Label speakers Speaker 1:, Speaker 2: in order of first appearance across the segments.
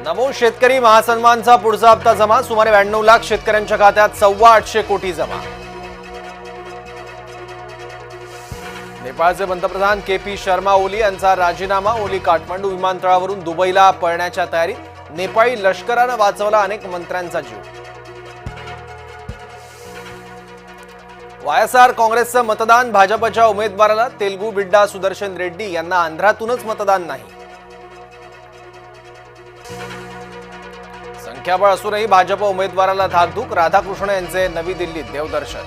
Speaker 1: नमो शेतकरी महासन्मानचा पुढचा हप्ता जमा, सुमारे 92 लाख शेतकऱ्यांच्या खात्यात 825 कोटी जमा। नेपाळचे पंतप्रधान के.पी. शर्मा ओली यांचा राजीनामा, ओली काठमांडू विमानतळावरून दुबईला पळण्याच्या तयारीत, नेपाळी लष्करानं वाचवला अनेक मंत्र्यांचा जीव। वायएसआर काँग्रेसचं मतदान, भाजपच्या उमेदवाराला तेलगू बिड्डा सुदर्शन रेड्डी यांना आंध्रातूनच मतदान नाही। संख्याबळ असूनही भाजप उमेदवाराला धाकधूक, राधाकृष्ण यांचे नवी दिल्लीत देवदर्शन।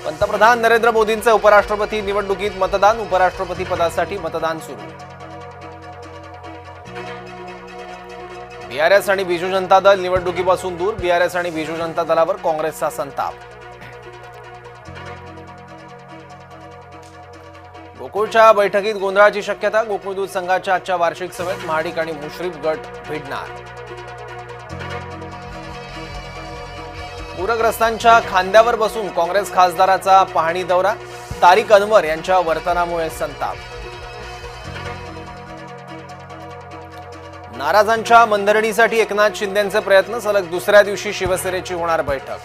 Speaker 1: पंतप्रधान नरेंद्र मोदींचे उपराष्ट्रपती निवडणुकीत मतदान, उपराष्ट्रपती पदासाठी मतदान सुरू। बीआरएस आणि बिजू जनता दल निवडणुकीपासून दूर, बीआरएस आणि बिजू जनता दलावर काँग्रेसचा संताप। गोकुळच्या बैठकीत गोंधळाची शक्यता, गोकुळ दूध संघाच्या आजच्या वार्षिक सभेत महाडिक आणि मुश्रीफ गट भिडणार। पूरग्रस्तांच्या खांद्यावर बसून काँग्रेस खासदाराचा पाहणी दौरा, तारिक अनवर यांच्या वर्तनामुळे संताप। नाराजांच्या मनधरणीसाठी एकनाथ शिंदेंचे प्रयत्न, सलग दुसऱ्या दिवशी शिवसेनेची होणार बैठक।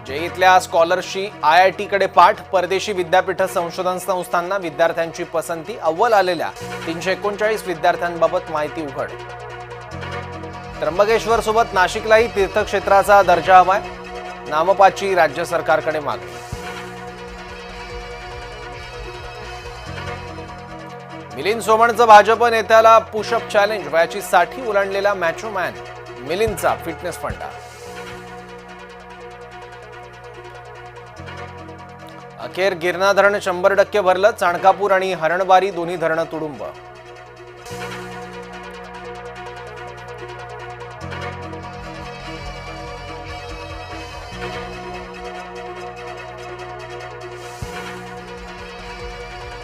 Speaker 1: जेईतल्या स्कॉलर्सची आयआयटी कडे पाठ, परदेशी विद्यापीठ संशोधन संस्थांना विद्यार्थ्यांची पसंती, अव्वल आलेल्या 339 विद्यार्थ्यांबाबत माहिती उघड। त्र्यंबकेश्वर सोबत नाशिकलाही तीर्थक्षेत्राचा दर्जा हवाय, नामपाची राज्य सरकारकडे मागणी। मिलिंद सोमणचं भाजप नेत्याला पुशअप चॅलेंज, वयाची 60 ओलांडलेला मॅचो मॅन मिलिंदचा फिटनेस फंडा। अखेर गिरणा धरण 100% भरलं, चाणकापूर आणि हरणबारी दोन्ही धरणं तुडुंब।